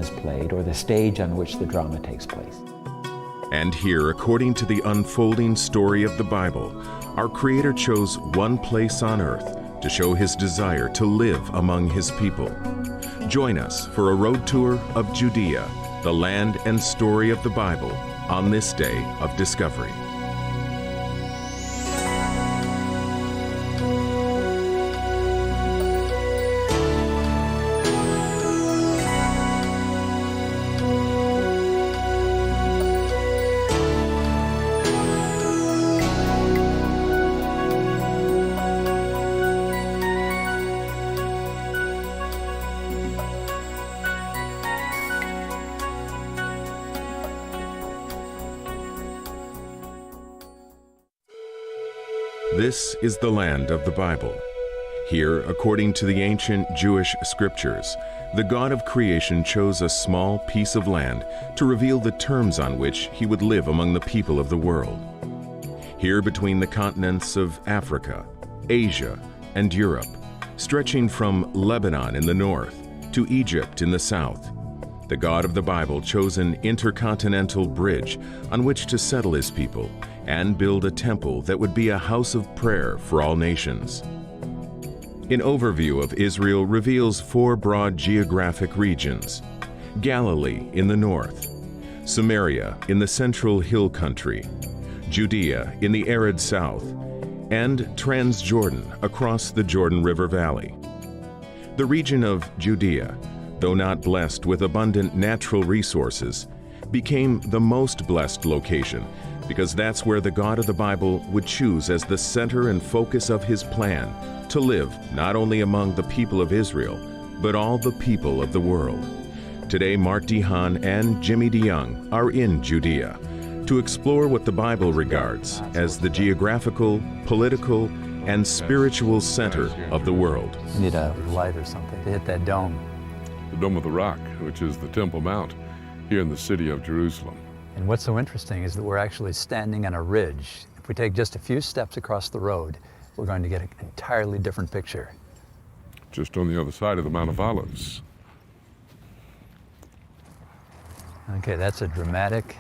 is played or the stage on which the drama takes place. And here, according to the unfolding story of the Bible, our Creator chose one place on earth to show His desire to live among His people. Join us for a road tour of Judea, the land and story of the Bible, on this day of discovery. This is the land of the Bible. Here, according to the ancient Jewish scriptures, the God of creation chose a small piece of land to reveal the terms on which He would live among the people of the world. Here between the continents of Africa, Asia, and Europe, stretching from Lebanon in the north to Egypt in the south, the God of the Bible chose an intercontinental bridge on which to settle His people and build a temple that would be a house of prayer for all nations. An overview of Israel reveals 4 broad geographic regions: Galilee in the north, Samaria in the central hill country, Judea in the arid south, and Transjordan across the Jordan River Valley. The region of Judea, though not blessed with abundant natural resources, became the most blessed location because that's where the God of the Bible would choose as the center and focus of His plan to live not only among the people of Israel, but all the people of the world. Today, Mark DeHaan and Jimmy DeYoung are in Judea to explore what the Bible regards as the geographical, political, and spiritual center of the world. You need a light or something to hit that dome. The Dome of the Rock, which is the Temple Mount here in the city of Jerusalem. And what's so interesting is that we're actually standing on a ridge. If we take just a few steps across the road, we're going to get an entirely different picture. Just on the other side of the Mount of Olives. Okay, that's a dramatic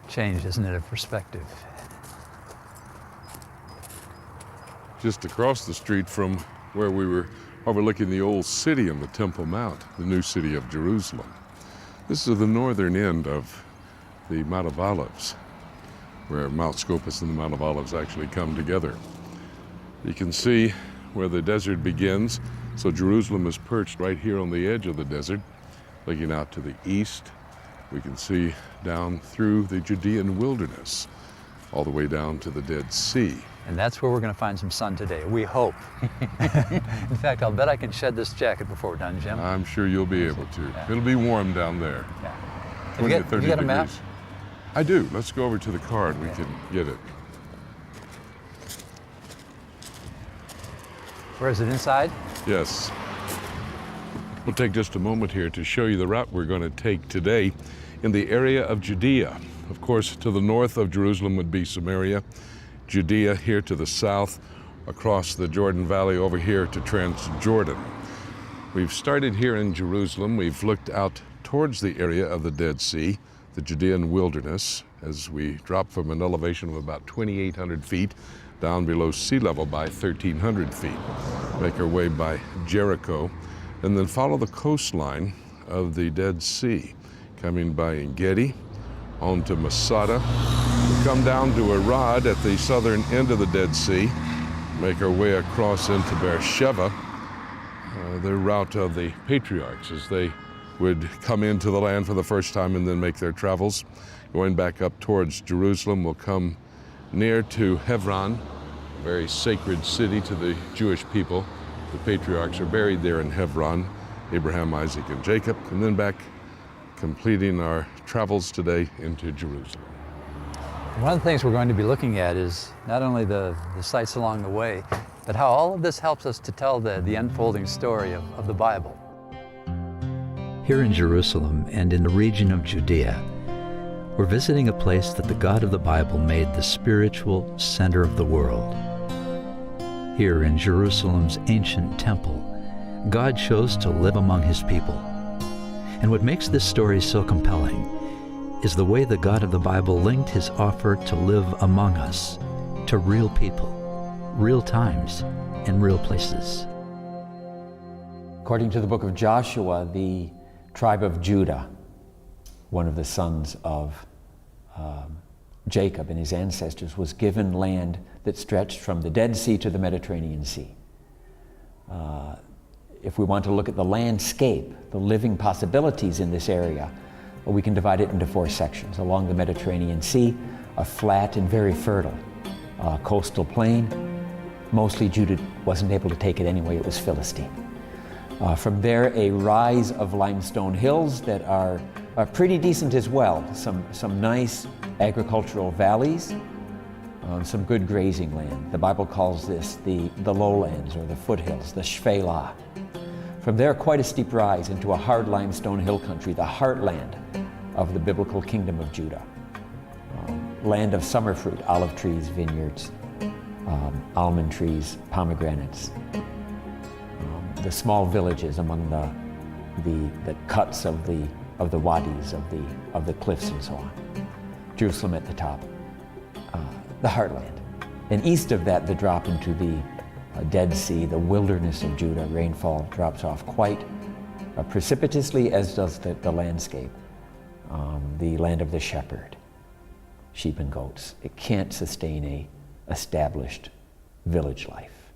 change, isn't it, of perspective? Just across the street from where we were overlooking the old city in the Temple Mount, the new city of Jerusalem. This is the northern end of the Mount of Olives, where Mount Scopus and the Mount of Olives actually come together. You can see where the desert begins. So Jerusalem is perched right here on the edge of the desert, looking out to the east. We can see down through the Judean wilderness, all the way down to the Dead Sea. And that's where we're going to find some sun today, we hope. In fact, I'll bet I can shed this jacket before we're done, Jim. I'm sure you'll be able to. Yeah. It'll be warm down there. Yeah. 20 to 30 have you got a map? degrees. I do. Let's go over to the car and we can get it. Where is it, inside? Yes. We'll take just a moment here to show you the route we're going to take today in the area of Judea. Of course, to the north of Jerusalem would be Samaria. Judea here to the south, across the Jordan Valley over here to Transjordan. We've started here in Jerusalem. We've looked out towards the area of the Dead Sea, the Judean wilderness, as we drop from an elevation of about 2,800 feet down below sea level by 1,300 feet. Make our way by Jericho, and then follow the coastline of the Dead Sea, coming by En-Gedi, on to Masada. We come down to Arad at the southern end of the Dead Sea, make our way across into Beersheba, the route of the patriarchs as they would come into the land for the first time and then make their travels. Going back up towards Jerusalem, we'll come near to Hebron, a very sacred city to the Jewish people. The patriarchs are buried there in Hebron, Abraham, Isaac, and Jacob, and then back completing our travels today into Jerusalem. One of the things we're going to be looking at is not only the sights along the way, but how all of this helps us to tell the unfolding story of the Bible. Here in Jerusalem and in the region of Judea, we're visiting a place that the God of the Bible made the spiritual center of the world. Here in Jerusalem's ancient temple, God chose to live among His people. And what makes this story so compelling is the way the God of the Bible linked his offer to live among us to real people, real times, and real places. According to the book of Joshua, the tribe of Judah, one of the sons of Jacob and his ancestors, was given land that stretched from the Dead Sea to the Mediterranean Sea. If we want to look at the landscape, the living possibilities in this area, well, we can divide it into 4 sections. Along the Mediterranean Sea, a flat and very fertile coastal plain. Mostly Judah wasn't able to take it anyway, it was Philistine. From there, a rise of limestone hills that are pretty decent as well. Some nice agricultural valleys, some good grazing land. The Bible calls this the lowlands or the foothills, the Shphelah. From there, quite a steep rise into a hard limestone hill country, the heartland of the biblical kingdom of Judah. Land of summer fruit, olive trees, vineyards, almond trees, pomegranates. The small villages among the cuts of the wadis, of the cliffs and so on. Jerusalem at the top, the heartland. And east of that, the drop into the Dead Sea, the wilderness of Judah. Rainfall drops off quite precipitously, as does the landscape. The land of the shepherd, sheep and goats. It can't sustain a established village life.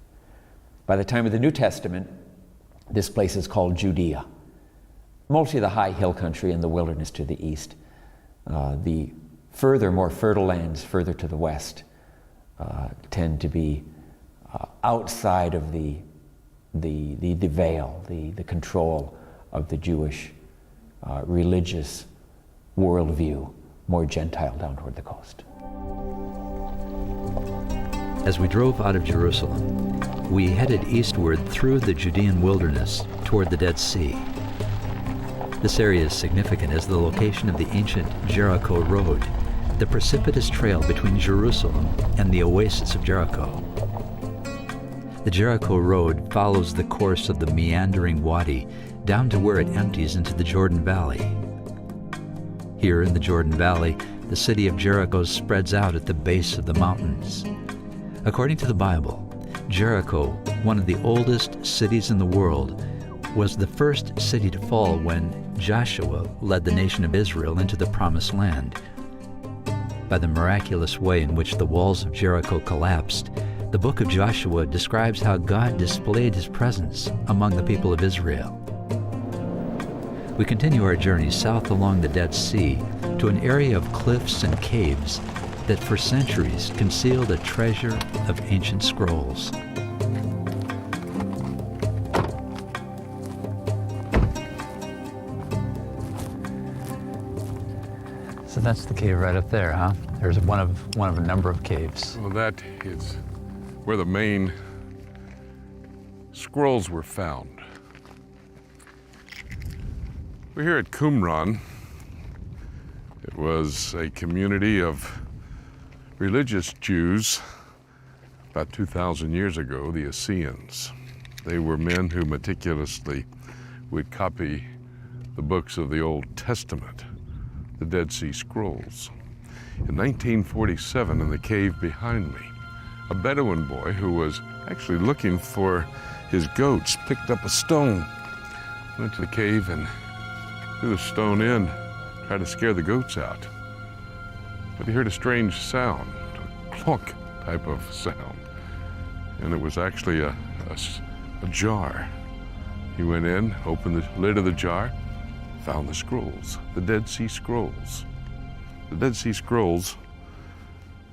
By the time of the New Testament, this place is called Judea. Mostly the high hill country and the wilderness to the east. The further, more fertile lands further to the west tend to be outside of the veil, the control of the Jewish religious worldview, more Gentile down toward the coast. As we drove out of Jerusalem, we headed eastward through the Judean wilderness toward the Dead Sea. This area is significant as the location of the ancient Jericho Road, the precipitous trail between Jerusalem and the oasis of Jericho. The Jericho Road follows the course of the meandering wadi down to where it empties into the Jordan Valley. Here in the Jordan Valley, the city of Jericho spreads out at the base of the mountains. According to the Bible, Jericho, one of the oldest cities in the world, was the first city to fall when Joshua led the nation of Israel into the Promised Land. By the miraculous way in which the walls of Jericho collapsed, the book of Joshua describes how God displayed his presence among the people of Israel. We continue our journey south along the Dead Sea to an area of cliffs and caves that for centuries concealed a treasure of ancient scrolls. So that's the cave right up there, huh? There's one of a number of caves. Well, that is where the main scrolls were found. We're here at Qumran. It was a community of religious Jews about 2,000 years ago, the Essenes. They were men who meticulously would copy the books of the Old Testament, the Dead Sea Scrolls. In 1947, in the cave behind me, a Bedouin boy who was actually looking for his goats picked up a stone, went to the cave and threw the stone in, tried to scare the goats out. But he heard a strange sound, a clunk type of sound, and it was actually a jar. He went in, opened the lid of the jar, found the scrolls, the Dead Sea Scrolls. The Dead Sea Scrolls,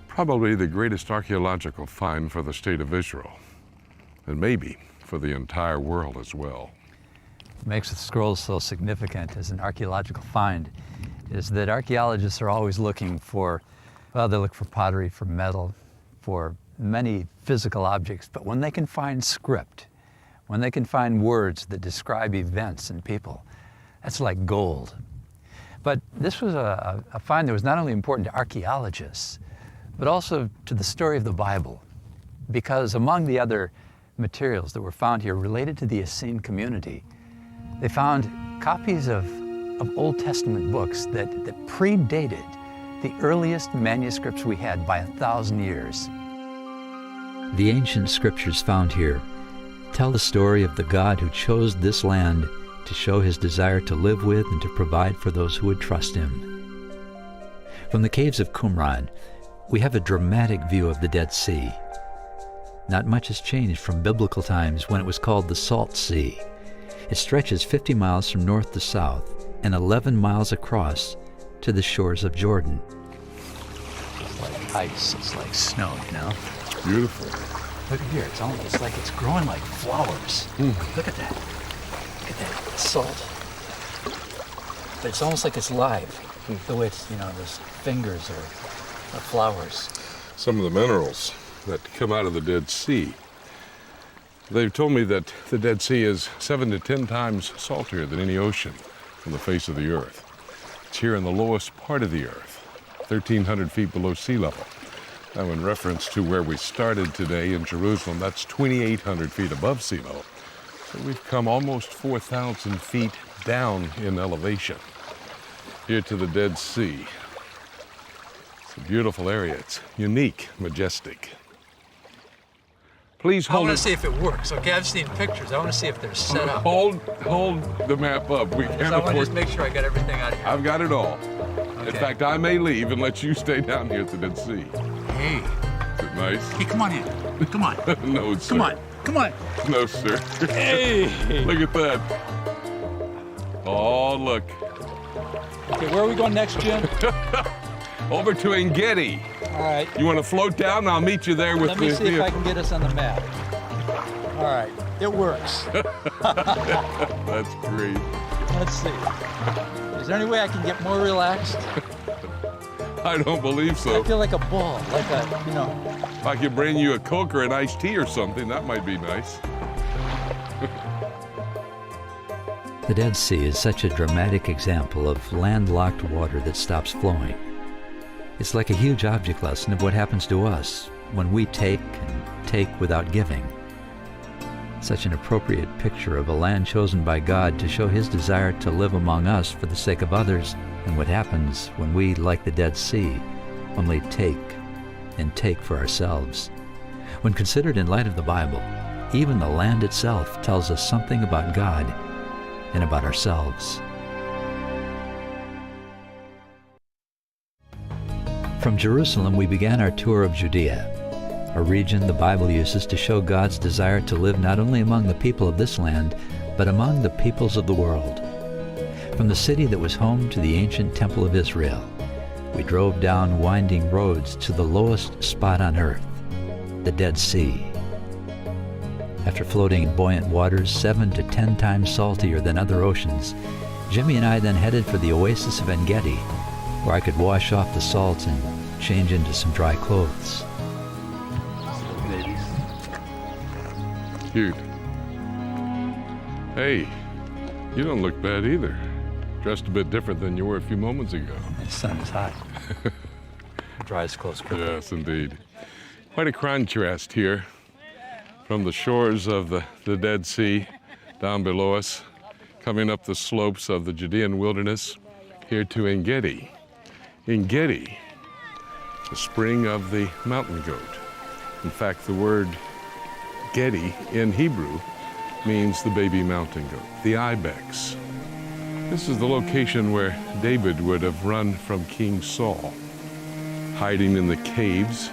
probably the greatest archaeological find for the state of Israel, and maybe for the entire world as well. What makes the scrolls so significant as an archaeological find is that archaeologists are always looking for, well, they look for pottery, for metal, for many physical objects, but when they can find script, when they can find words that describe events and people, that's like gold. But this was a find that was not only important to archaeologists, but also to the story of the Bible, because among the other materials that were found here related to the Essene community, they found copies of of Old Testament books that predated the earliest manuscripts we had by 1,000 years. The ancient scriptures found here tell the story of the God who chose this land to show his desire to live with and to provide for those who would trust him. From the caves of Qumran, we have a dramatic view of the Dead Sea. Not much has changed from biblical times when it was called the Salt Sea. It stretches 50 miles from north to south and 11 miles across to the shores of Jordan. It's like ice, it's like snow, you know? Beautiful. Look here, it's almost like it's growing like flowers. Look at that. Look at that salt. But it's almost like it's live. The way it's, those fingers or flowers. Some of the minerals that come out of the Dead Sea. They've told me that the Dead Sea is 7 to 10 times saltier than any ocean on the face of the earth. It's here in the lowest part of the earth, 1,300 feet below sea level. Now, in reference to where we started today in Jerusalem, that's 2,800 feet above sea level. So we've come almost 4,000 feet down in elevation here to the Dead Sea. It's a beautiful area. It's unique, majestic. Please I hold want it. to see if it works, okay? I've seen pictures. I want to see if they're set up. Hold the map up. We can't I want to afford. just make sure I got everything out of here. I've got it all. In Okay. fact, I may leave and let you stay down here at the Dead Sea. Hey, Is it nice? hey, come on in. Come on. No, sir. Come on. No, sir. Hey. Look at that. Oh, look. Okay, where are we going next, Jim? Over to Engedi. All right. You want to float down? I'll meet you there with Let me see if I can get us on the map. All right, it works. That's great. Let's see. Is there any way I can get more relaxed? I don't believe I so. feel like a ball, like a, If I could bring you a Coke or an iced tea or something, that might be nice. The Dead Sea is such a dramatic example of landlocked water that stops flowing. It's like a huge object lesson of what happens to us when we take and take without giving. Such an appropriate picture of a land chosen by God to show his desire to live among us for the sake of others, and what happens when we, like the Dead Sea, only take and take for ourselves. When considered in light of the Bible, even the land itself tells us something about God and about ourselves. From Jerusalem, we began our tour of Judea, a region the Bible uses to show God's desire to live not only among the people of this land, but among the peoples of the world. From the city that was home to the ancient Temple of Israel, we drove down winding roads to the lowest spot on earth, the Dead Sea. After floating in buoyant waters 7 to 10 times saltier than other oceans, Jimmy and I then headed for the oasis of Engedi, where I could wash off the salt and change into some dry clothes. Cute. Hey, you don't look bad either. Dressed a bit different than you were a few moments ago. The sun is hot. Dries close quickly. Yes, indeed. Quite a contrast here from the shores of the Dead Sea down below us, coming up the slopes of the Judean wilderness here to Engedi. Engedi, the spring of the mountain goat. In fact, the word Gedi in Hebrew means the baby mountain goat, the ibex. This is the location where David would have run from King Saul, hiding in the caves,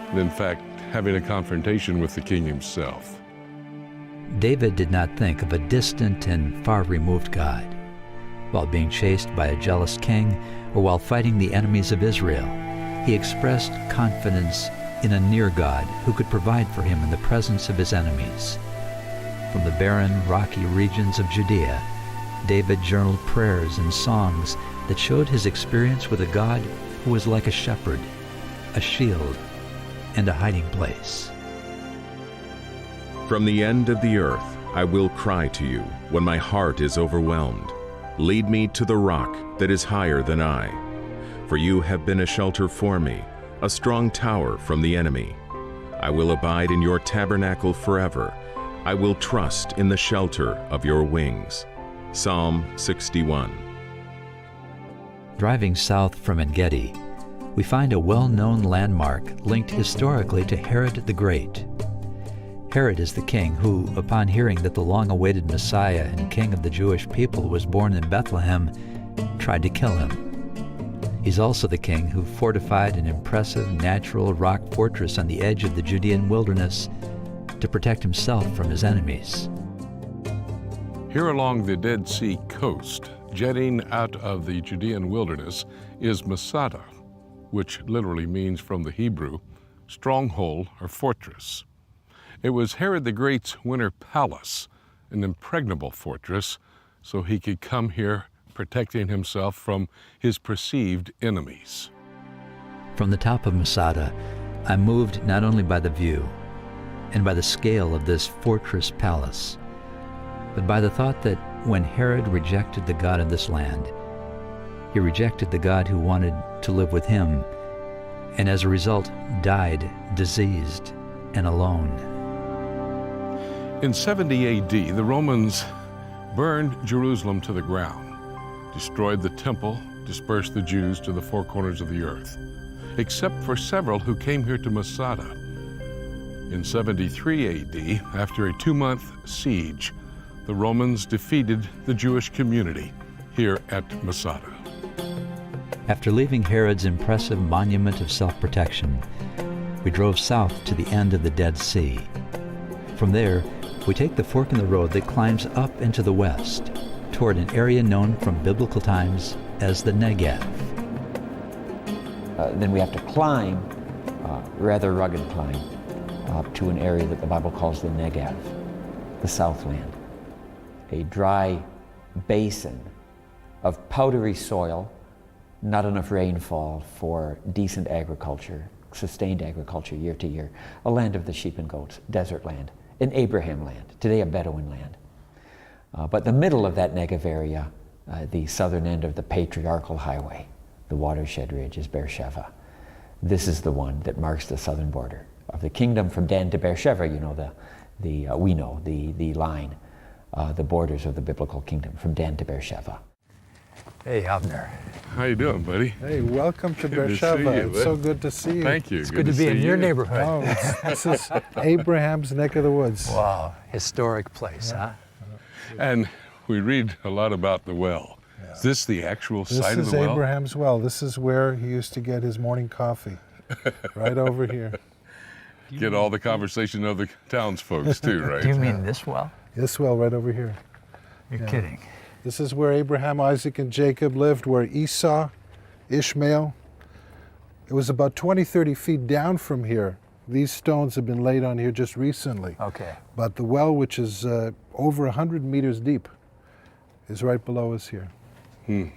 and in fact, having a confrontation with the king himself. David did not think of a distant and far-removed God. While being chased by a jealous king or while fighting the enemies of Israel, he expressed confidence in a near God who could provide for him in the presence of his enemies. From the barren, rocky regions of Judea, David journaled prayers and songs that showed his experience with a God who was like a shepherd, a shield, and a hiding place. From the end of the earth I will cry to you when my heart is overwhelmed. Lead me to the rock that is higher than I. For you have been a shelter for me, a strong tower from the enemy. I will abide in your tabernacle forever. I will trust in the shelter of your wings. Psalm 61. Driving south from En-Gedi, we find a well-known landmark linked historically to Herod the Great. Herod is the king who, upon hearing that the long-awaited Messiah and king of the Jewish people was born in Bethlehem, tried to kill him. He's also the king who fortified an impressive natural rock fortress on the edge of the Judean wilderness to protect himself from his enemies. Here along the Dead Sea coast, jetting out of the Judean wilderness, is Masada, which literally means from the Hebrew, stronghold or fortress. It was Herod the Great's winter palace, an impregnable fortress, so he could come here protecting himself from his perceived enemies. From the top of Masada, I'm moved not only by the view and by the scale of this fortress palace, but by the thought that when Herod rejected the God of this land, he rejected the God who wanted to live with him, and as a result died diseased and alone. In 70 AD, the Romans burned Jerusalem to the ground, destroyed the temple, dispersed the Jews to the four corners of the earth, except for several who came here to Masada. In 73 AD, after a 2-month siege, the Romans defeated the Jewish community here at Masada. After leaving Herod's impressive monument of self-protection, we drove south to the end of the Dead Sea. From there, we take the fork in the road that climbs up into the west, toward an area known from biblical times as the Negev. Then we have to climb, rather rugged climb, up to an area that the Bible calls the Negev, the Southland, a dry basin of powdery soil, not enough rainfall for decent agriculture, sustained agriculture year to year, a land of the sheep and goats, desert land, an Abraham land, today a Bedouin land. But the middle of that Negev area, the southern end of the patriarchal highway, the watershed ridge, is Beersheba. This is the one that marks the southern border of the kingdom from Dan to Beersheba. You know, the line, the borders of the biblical kingdom from Dan to Beersheba. Hey, Abner. How you doing, buddy? Hey, welcome to Good to see Beersheba. you, It's so good to see you. Thank you. It's good to be in your neighborhood. Oh, this is Abraham's neck of the woods. Wow, historic place, huh? And we read a lot about the well. Is this the actual This site of is the well? Abraham's well. This is where he used to get his morning coffee, right over here. Get all the conversation of the townsfolk too, right? Do you mean this well? This well right over here. You're kidding. This is where Abraham, Isaac, and Jacob lived, where Esau, Ishmael. It was about 20, 30 feet down from here. These stones have been laid on here just recently. Okay. But the well, which is over 100 meters deep, is right below us here. And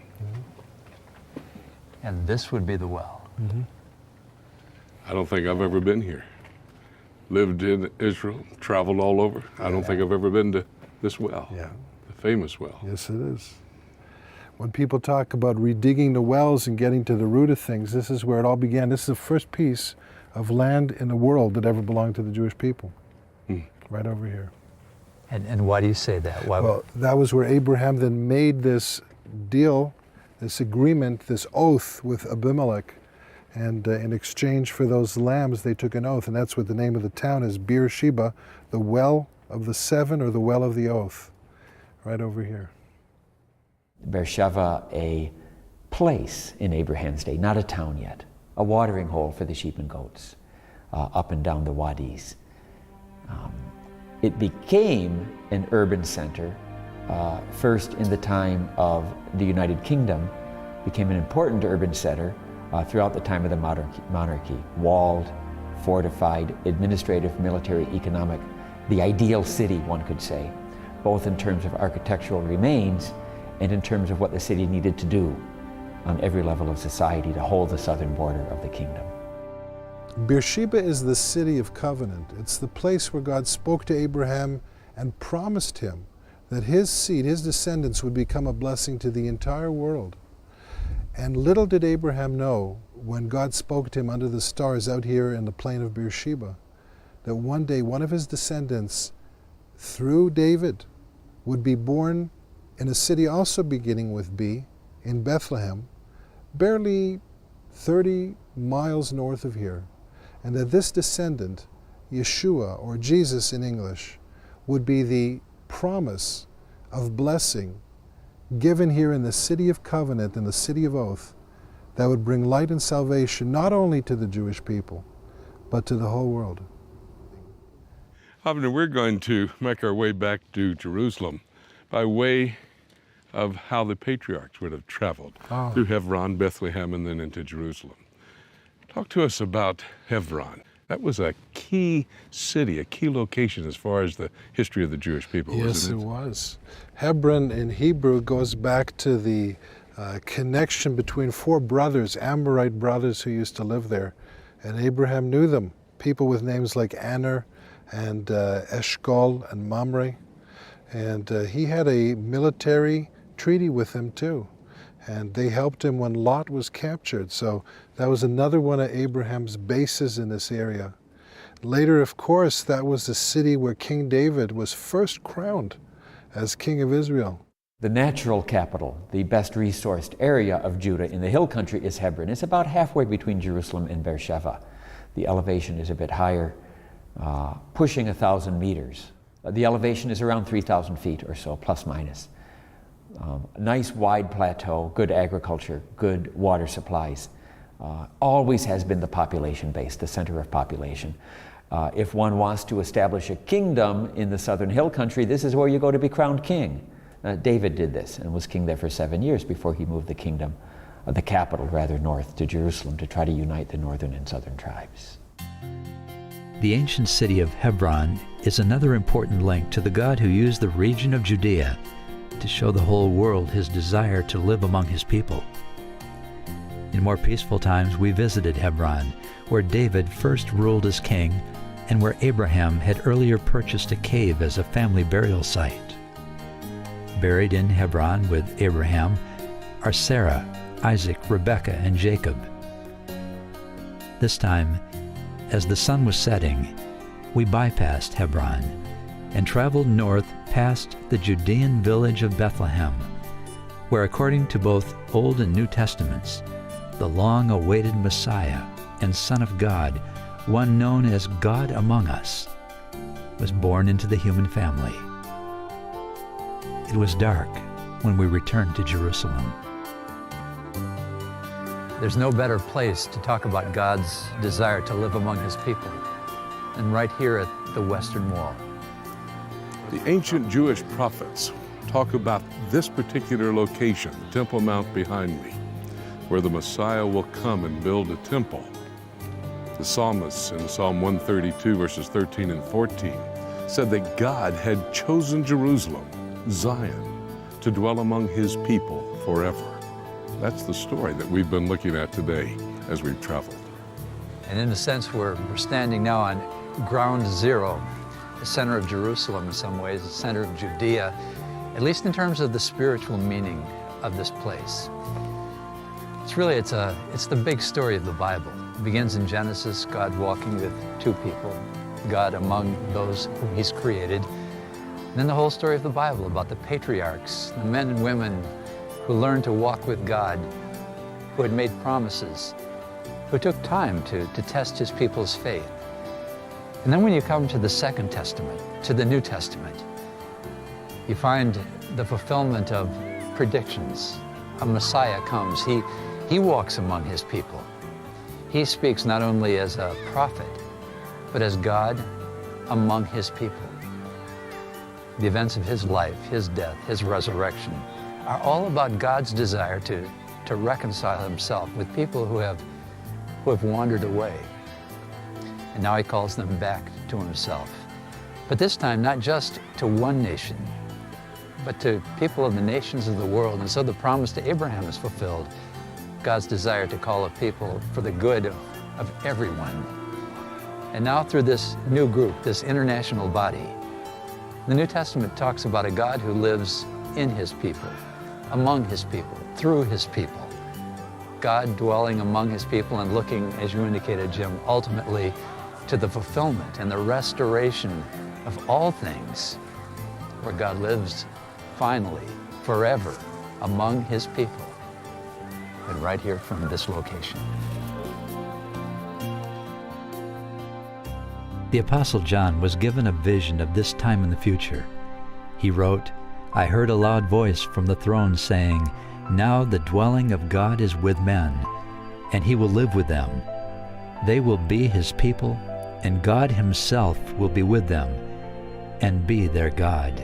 this would be the well. I don't think I've ever been here. Lived in Israel, traveled all over. I don't think I've ever been to this well. Yeah. The famous well. Yes, it is. When people talk about redigging the wells and getting to the root of things, this is where it all began. This is the first piece of land in the world that ever belonged to the Jewish people. Right over here. And why do you say that? Why? Well, that was where Abraham then made this deal, this agreement, this oath with Abimelech. And in exchange for those lambs, they took an oath. And that's what the name of the town is, Beersheba, the well of the seven, or the well of the oath. Right over here. Beersheba, a place in Abraham's day, not a town yet, a watering hole for the sheep and goats, up and down the wadis. It became an urban center, first in the time of the United Kingdom, became an important urban center throughout the time of the monarchy. Walled, fortified, administrative, military, economic, the ideal city, one could say, both in terms of architectural remains and in terms of what the city needed to do on every level of society to hold the southern border of the kingdom. Beersheba is the city of covenant. It's the place where God spoke to Abraham and promised him that his seed, his descendants, would become a blessing to the entire world. And little did Abraham know, when God spoke to him under the stars out here in the plain of Beersheba, that one day one of his descendants, through David, would be born in a city also beginning with B, in Bethlehem, barely 30 miles north of here, and that this descendant, Yeshua, or Jesus in English, would be the promise of blessing given here in the city of covenant, in the city of oath, that would bring light and salvation not only to the Jewish people, but to the whole world. Avner, we're going to make our way back to Jerusalem by way of how the patriarchs would have traveled through Hebron, Bethlehem, and then into Jerusalem. Talk to us about Hebron. That was a key city, a key location as far as the history of the Jewish people, Yes, wasn't it was. Hebron in Hebrew goes back to the connection between four brothers, Amorite brothers who used to live there. And Abraham knew them, people with names like Aner and Eshcol and Mamre. And he had a military treaty with them too. And they helped him when Lot was captured. So that was another one of Abraham's bases in this area. Later, of course, that was the city where King David was first crowned as king of Israel. The natural capital, the best resourced area of Judah in the hill country is Hebron. It's about halfway between Jerusalem and Beersheba. The elevation is a bit higher, pushing 1,000 meters. The elevation is around 3,000 feet or so, plus minus. Nice wide plateau, good agriculture, good water supplies. Always has been the population base, the center of population. If one wants to establish a kingdom in the southern hill country, this is where you go to be crowned king. David did this and was king there for 7 years before he moved the kingdom, the capital rather, north to Jerusalem to try to unite the northern and southern tribes. The ancient city of Hebron is another important link to the God who used the region of Judea to show the whole world his desire to live among his people. In more peaceful times, we visited Hebron, where David first ruled as king and where Abraham had earlier purchased a cave as a family burial site. Buried in Hebron with Abraham are Sarah, Isaac, Rebekah, and Jacob. This time, as the sun was setting, we bypassed Hebron and traveled north past the Judean village of Bethlehem, where according to both Old and New Testaments, the long-awaited Messiah and Son of God, one known as God among us, was born into the human family. It was dark when we returned to Jerusalem. There's no better place to talk about God's desire to live among his people than right here at the Western Wall. The ancient Jewish prophets talk about this particular location, the Temple Mount behind me, where the Messiah will come and build a temple. The psalmists in Psalm 132, verses 13 and 14, said that God had chosen Jerusalem, Zion, to dwell among his people forever. That's the story that we've been looking at today as we've traveled. And in a sense, we're standing now on ground zero, the center of Jerusalem in some ways, the center of Judea, at least in terms of the spiritual meaning of this place. It's the big story of the Bible. It begins in Genesis, God walking with two people, God among those whom he's created. And then the whole story of the Bible about the patriarchs, the men and women who learned to walk with God, who had made promises, who took time to test his people's faith. And then when you come to the Second Testament, to the New Testament, you find the fulfillment of predictions. A Messiah comes. He walks among his people. He speaks not only as a prophet, but as God among his people. The events of his life, his death, his resurrection are all about God's desire to reconcile himself with people who have wandered away. And now he calls them back to himself. But this time, not just to one nation, but to people of the nations of the world. And so the promise to Abraham is fulfilled. God's desire to call a people for the good of everyone. And now through this new group, this international body, the New Testament talks about a God who lives in his people, among his people, through his people. God dwelling among his people and looking, as you indicated, Jim, ultimately to the fulfillment and the restoration of all things, where God lives finally, forever, among his people. and right here from this location. The Apostle John was given a vision of this time in the future. He wrote, "I heard a loud voice from the throne saying, 'Now the dwelling of God is with men, and he will live with them. They will be his people, and God himself will be with them and be their God.'"